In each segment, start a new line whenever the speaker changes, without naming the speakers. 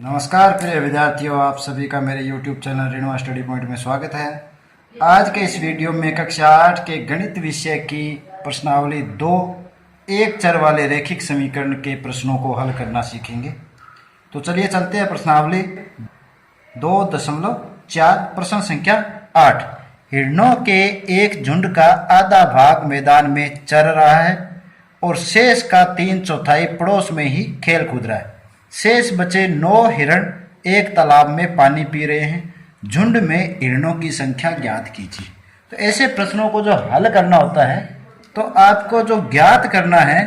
नमस्कार प्रिय विद्यार्थियों, आप सभी का मेरे YouTube channel Renua study point में स्वागत है। आज के इस वीडियो में कक्षा 8 के गणित विषय की प्रश्नावली 2 एक चर वाले रैखिक समीकरण के प्रश्नों को हल करना सीखेंगे। तो चलिए चलते हैं प्रश्नावली 2.4। प्रश्न संख्या 8। हिरणों के एक झुंड का आधा भाग मैदान में चर रहा है और शेष का 3/4 पड़ोस में ही खेल कूद रहा है। शेष बचे 9 हिरण एक तालाब में पानी पी रहे हैं। झुंड में हिरणों की संख्या ज्ञात कीजिए। तो ऐसे प्रश्नों को जो हल करना होता है तो आपको जो ज्ञात करना है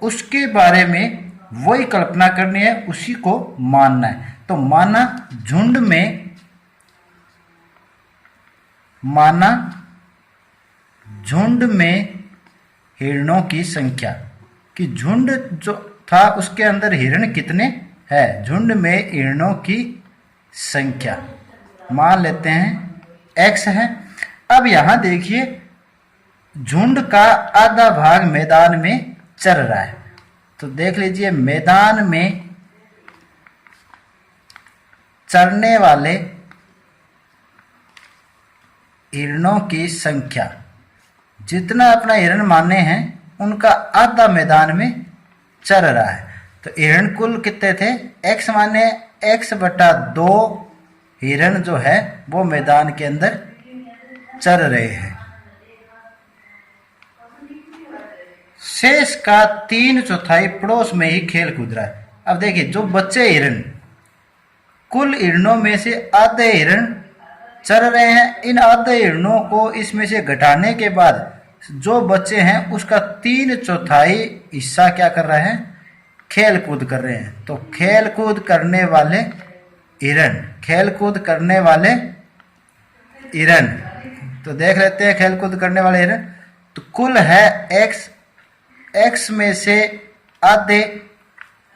उसके बारे में वही कल्पना करनी है, उसी को मानना है। तो माना झुंड में हिरणों की संख्या कि झुंड जो था उसके अंदर हिरण कितने हैं। झुंड में हिरणों की संख्या मान लेते हैं x है। अब यहां देखिए झुंड का आधा भाग मैदान में चर रहा है। तो देख लीजिए मैदान में चरने वाले हिरणों की संख्या जितना अपना हिरण माने हैं उनका आधा मैदान में चर रहा है। तो हिरण कुल कितने थे x माने x/2 हिरण जो है वो मैदान के अंदर चर रहे हैं। शेष का 3/4 पड़ोस में ही खेल कूद रहा है। अब देखिए जो बच्चे हिरण कुल हिरणों में से आधे हिरण चर रहे हैं। इन आधे हिरणों को इसमें से घटाने के बाद जो बच्चे हैं उसका 3/4 हिस्सा क्या कर रहे हैं, खेल कूद कर रहे हैं। तो खेल कूद करने वाले हिरण तो देख लेते हैं खेल कूद करने वाले हिरण। तो कुल है x में से आधे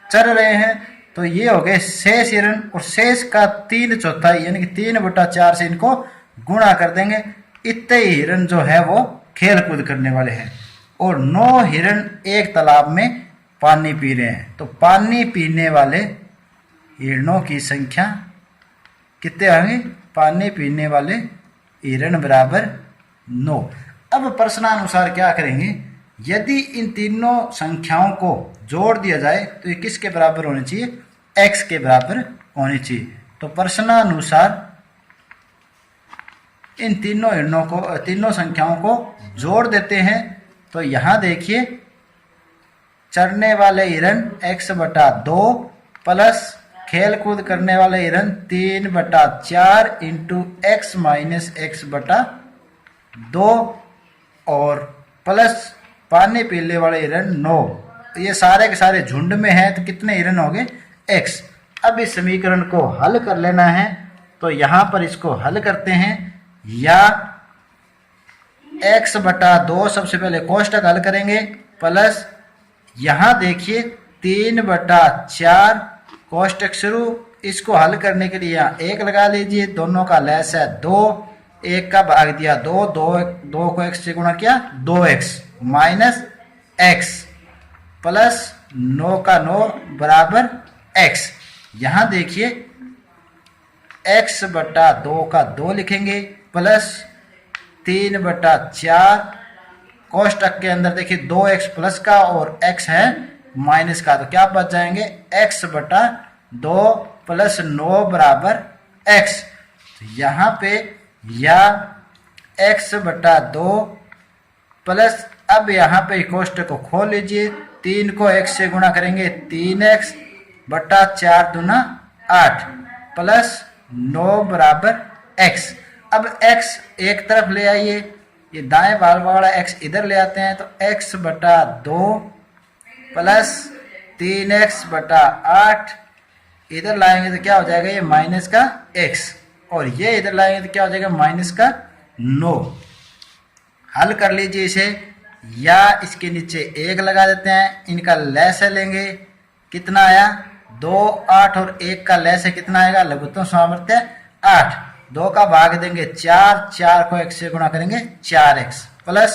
चर रहे हैं। तो ये हो गए शेष हिरण और शेष का 3/4 यानी कि 3/4 से इनको गुणा कर देंगे। इतने ही हिरण जो है वो खेल कूद करने वाले हैं और 9 हिरण एक तालाब में पानी पी रहे हैं। तो पानी पीने वाले हिरणों की संख्या कितने होंगे, पानी पीने वाले हिरण बराबर 9। अब प्रश्नानुसार क्या करेंगे, यदि इन तीनों संख्याओं को जोड़ दिया जाए तो ये किसके बराबर होनी चाहिए, x के बराबर होनी चाहिए। तो प्रश्नानुसार इन तीनों संख्याओं को जोड़ देते हैं। तो यहां देखिए चरने वाले हिरण x/2 प्लस खेल कूद करने वाले हिरण 3/4 इंटू x माइनस x/2 और प्लस पानी पीने वाले हिरण 9। ये सारे के सारे झुंड में हैं तो कितने हिरण हो गए, x। अब इस समीकरण को हल कर लेना है। तो यहां पर इसको हल करते हैं। या x/2 सबसे पहले कोष्टक हल करेंगे प्लस यहां देखिए 3/4 कोष्टक शुरू। इसको हल करने के लिए यहाँ 1 लगा लीजिए। दोनों का लैस है 2, 1 का भाग दिया 2 को x से गुणा किया 2x माइनस x प्लस 9 का 9 बराबर x। यहां देखिए x/2 का 2 लिखेंगे प्लस 3/4 कोष्टक के अंदर देखिए 2x प्लस का और x है माइनस का। तो क्या बच जाएंगे, x/2 प्लस 9 बराबर x। तो यहाँ पे या x/2 प्लस अब यहाँ पे कोष्टक को खोल लीजिए। 3 को x से गुणा करेंगे 3x/4 दूना 8 प्लस 9 बराबर x। अब x एक तरफ ले आइए, ये दाएं वाला x इधर ले आते हैं। तो x/2 प्लस 3x/8 इधर लाएंगे तो क्या हो जाएगा, ये माइनस का x और ये इधर लाएंगे तो क्या हो जाएगा माइनस का 9। हल कर लीजिए इसे। या इसके नीचे 1 लगा देते हैं, इनका लैस लेंगे। कितना आया 2, 8 और 1 का लैस है कितना आएगा, लघुत्तम सामर्थ्य 8। 2 का भाग देंगे 4 को x से गुणा करेंगे 4x प्लस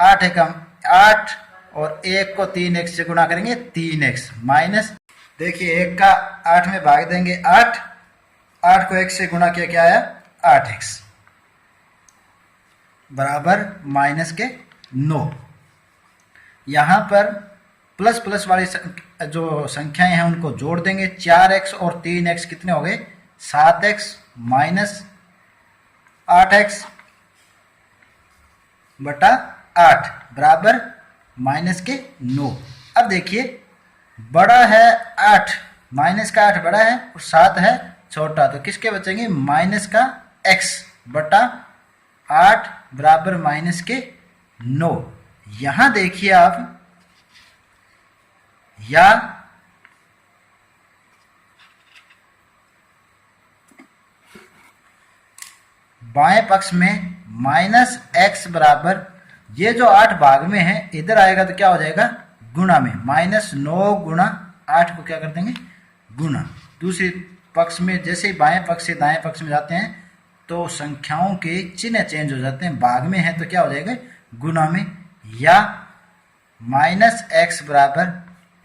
8 और 1 को 3x से गुणा करेंगे 3x माइनस देखिए 1 का 8 में भाग देंगे 8, 8 को 1 से गुणा किया, क्या आया 8x बराबर माइनस के 9। यहाँ पर प्लस प्लस वाली जो संख्याएं हैं उनको जोड़ देंगे, 4x और 3x कितने हो गए 7x माइनस 8x बटा 8 बराबर माइनस के 9। अब देखिए बड़ा है 8, माइनस का 8 बड़ा है और 7 है छोटा, तो किसके बचेंगे माइनस का x बटा 8 बराबर माइनस के 9। यहां देखिए आप, या बाएं पक्ष में माइनस x बराबर, ये जो 8 भाग में है इधर आएगा तो क्या हो जाएगा गुणा में, माइनस 9 गुणा 8 को क्या कर देंगे गुणा। दूसरे पक्ष में जैसे ही बाएं पक्ष से दाएं पक्ष में जाते हैं तो संख्याओं के चिन्ह चेंज हो जाते हैं, भाग में है तो क्या हो जाएगा गुणा में, या माइनस x बराबर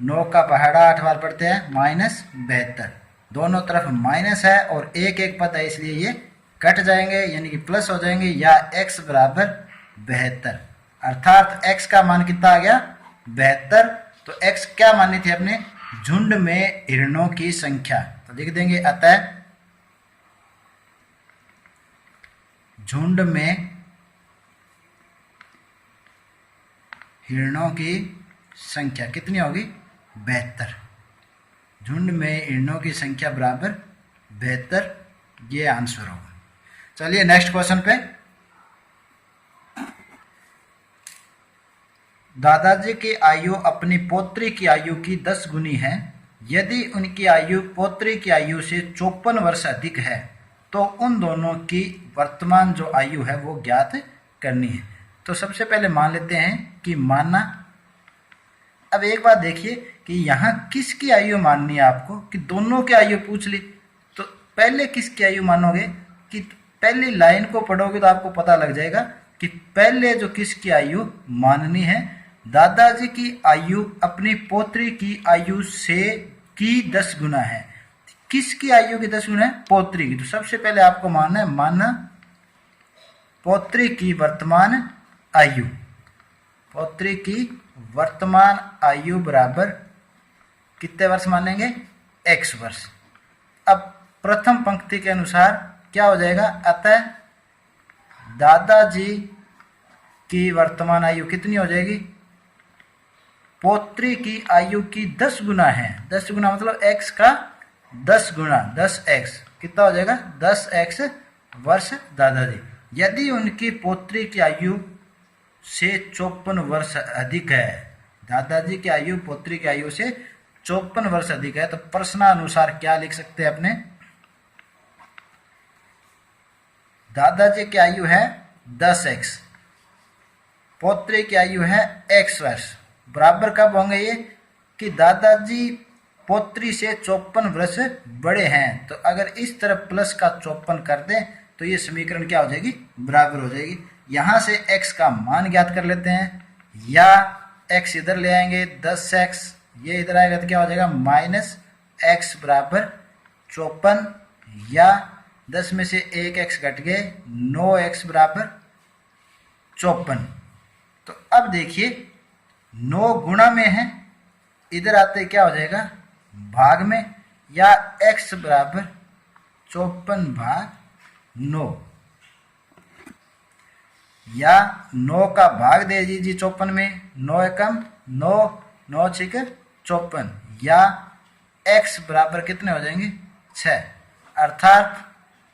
9 का पहाड़ा 8 बार पढ़ते हैं माइनस 72, दोनों तरफ माइनस है और एक एक पद है इसलिए ये कट जाएंगे यानी कि प्लस हो जाएंगे, या x बराबर 72, अर्थात x का मान कितना आ गया 72। तो x क्या मानी थी अपने, झुंड में हिरणों की संख्या, तो लिख देंगे अतः झुंड में हिरणों की संख्या कितनी होगी 72, झुंड में हिरणों की संख्या बराबर 72, ये आंसर होगा। चलिए नेक्स्ट क्वेश्चन पे, दादाजी की आयु अपनी पोत्री की आयु की 10 गुनी है, यदि उनकी आयु पोत्री की आयु से 54 वर्ष अधिक है तो उन दोनों की वर्तमान जो आयु है वो ज्ञात करनी है। तो सबसे पहले मान लेते हैं कि माना, अब एक बात देखिए कि यहाँ किसकी आयु माननी है आपको, कि दोनों की आयु पूछ ली तो पहले किसकी आयु मानोगे, कि पहली लाइन को पढ़ोगे तो आपको पता लग जाएगा कि पहले जो किसकी आयु माननी है, दादाजी की आयु अपनी पोत्री की आयु से की 10 गुना है। किसकी आयु की 10 गुना है, पोत्री की, तो सबसे पहले आपको मानना है, माना पोत्री की वर्तमान आयु, पोत्री की वर्तमान आयु बराबर कितने वर्ष मानेंगे x वर्ष। अब प्रथम पंक्ति के अनुसार क्या हो जाएगा, अतः दादाजी की वर्तमान आयु कितनी हो जाएगी, पोत्री की आयु की 10 गुना है, 10 गुना मतलब x का 10 गुना 10x कितना हो जाएगा 10x वर्ष दादाजी। यदि उनकी पोत्री की आयु से 54 वर्ष अधिक है, दादाजी की आयु पोत्री की आयु से 54 वर्ष अधिक है, तो प्रश्नानुसार क्या लिख सकते हैं अपने, दादाजी की आयु है 10x, पोत्री की आयु है x वर्ष, बराबर कब होंगे ये, कि दादाजी पोत्री से 54 वर्ष बड़े हैं, तो अगर इस तरफ प्लस का 54 कर दें तो ये समीकरण क्या हो जाएगी बराबर हो जाएगी। यहाँ से x का मान ज्ञात कर लेते हैं, या x इधर ले आएंगे 10x, ये इधर आएगा तो क्या हो जाएगा माइनस x बराबर 54, या 10 में से 1x घट गए 9x बराबर 54। तो अब देखिए 9 गुणा में है, इधर आते क्या हो जाएगा भाग में, या x बराबर 54 भाग 9, या 9 का भाग दे दीजिए 54 में, 9 एकम 9, 9 छिकर 54, या x बराबर कितने हो जाएंगे 6, अर्थात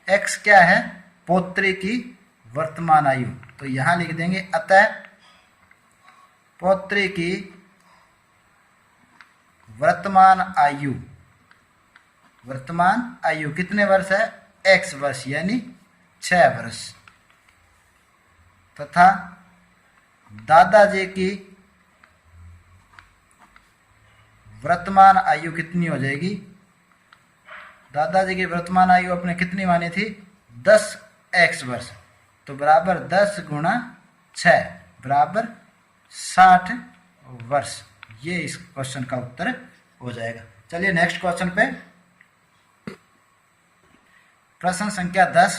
x क्या है पोत्री की वर्तमान आयु, तो यहाँ लिख देंगे अतः पोत्री की वर्तमान आयु कितने वर्ष है x वर्ष यानी 6 वर्ष, तथा दादाजी की वर्तमान आयु कितनी हो जाएगी, दादाजी की वर्तमान आयु अपने कितनी मानी थी 10x वर्ष, तो बराबर 10 गुणा 6 बराबर 60 वर्ष, ये इस क्वेश्चन का उत्तर हो जाएगा। चलिए नेक्स्ट क्वेश्चन पे। प्रश्न संख्या 10।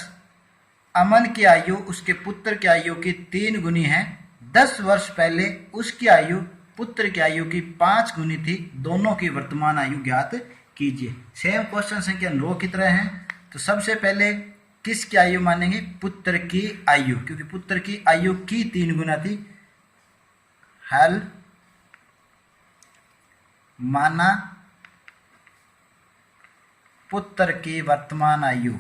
अमन की आयु उसके पुत्र की आयु की 3 गुनी है। 10 वर्ष पहले उसकी आयु पुत्र की आयु की 5 गुनी थी। दोनों की वर्तमान आयु ज्ञात कीजिए। सेम क्वेश्चन संख्या 9 की तरह है। तो सबसे पहले किसकी आयु मानेंगे? पुत्र की आयु, क्योंकि पुत्र की आयु की 3 गुना थी। हल माना पुत्र की वर्तमान आयु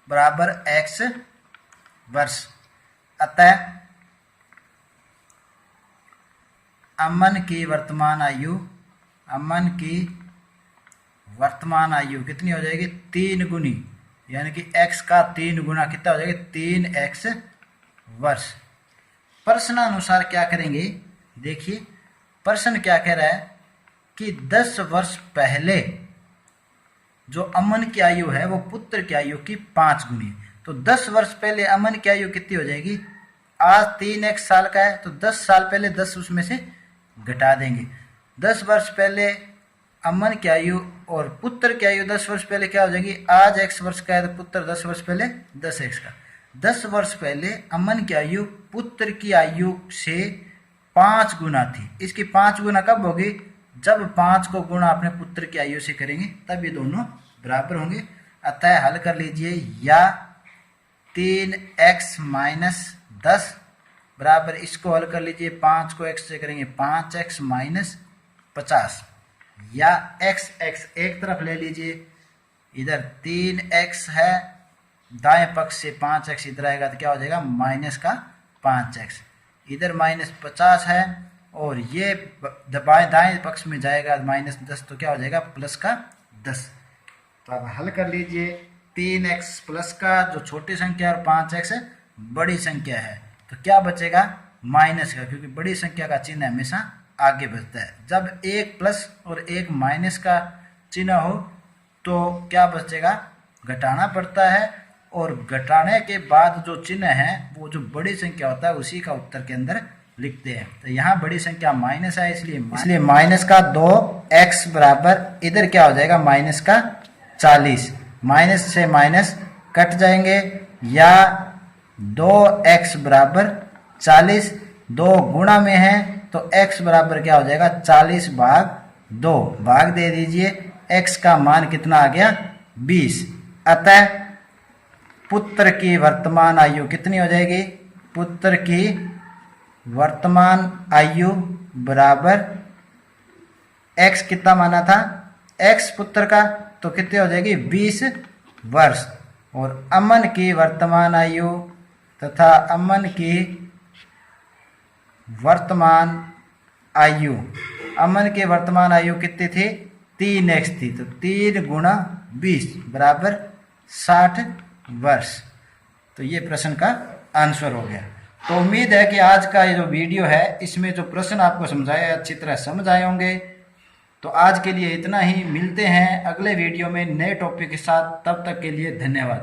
बराबर x वर्ष। अतः अमन की वर्तमान आयु कितनी हो जाएगी? 3 गुनी, यानी कि x का 3 गुना कितना हो जाएगा? 3x वर्ष। प्रश्नानुसार क्या करेंगे? देखिए प्रश्न क्या कह रहा है कि 10 वर्ष पहले जो अमन की आयु है वो पुत्र की आयु की 5 गुनी। तो 10 वर्ष पहले अमन की आयु कितनी हो जाएगी? आज 3x साल का है तो 10 साल पहले 10 उसमें से घटा देंगे। 10 वर्ष पहले अमन की आयु और पुत्र की आयु 10 वर्ष पहले क्या हो जाएगी? आज x वर्ष का है तो पुत्र 10 वर्ष पहले 10x का। 10 वर्ष पहले अमन की आयु पुत्र की आयु से 5 गुना थी। इसकी 5 गुना कब होगी? जब 5 को गुणा अपने पुत्र की आयु से करेंगे तब ये दोनों बराबर होंगे। अतः हल कर लीजिए, या 3x माइनस 10 बराबर, इसको हल कर लीजिए, 5 को x से करेंगे 5x माइनस 50, या x एक तरफ ले लीजिए, इधर 3x है, दाएं पक्ष से 5x इधर आएगा तो क्या हो जाएगा? माइनस का 5x, इधर माइनस 50 है और ये दाएं पक्ष में जाएगा माइनस 10 तो क्या हो जाएगा? प्लस का 10। तो अब हल कर लीजिए, 3x प्लस का जो छोटी संख्या और 5x बड़ी संख्या है तो क्या बचेगा? माइनस का, क्योंकि बड़ी संख्या का चिन्ह हमेशा आगे बचता है। जब एक प्लस और एक माइनस का चिन्ह हो तो क्या बचेगा? घटाना पड़ता है, और घटाने के बाद जो चिन्ह है वो जो बड़ी संख्या होता है उसी का उत्तर के अंदर लिखते हैं। तो यहाँ बड़ी संख्या माइनस है, इसलिए माइनस का 2x बराबर, इधर क्या हो जाएगा? माइनस का 40। माइनस से माइनस कट जाएंगे, या 2x बराबर 40। 2 गुणा में है तो x बराबर क्या हो जाएगा? 40 भाग 2, भाग दे दीजिए, x का मान कितना आ गया? 20। अतः पुत्र की वर्तमान आयु कितनी हो जाएगी? पुत्र की वर्तमान आयु बराबर x कितना माना था? x पुत्र का, तो कितनी हो जाएगी? 20 वर्ष। और अमन की वर्तमान आयु तथा अमन की वर्तमान आयु कितनी थी? 3x थी, तो 3 गुणा 20 बराबर 60 वर्ष। तो ये प्रश्न का आंसर हो गया। तो उम्मीद है कि आज का ये जो वीडियो है इसमें जो प्रश्न आपको समझाए अच्छी तरह समझ आए होंगे। तो आज के लिए इतना ही, मिलते हैं अगले वीडियो में नए टॉपिक के साथ। तब तक के लिए धन्यवाद।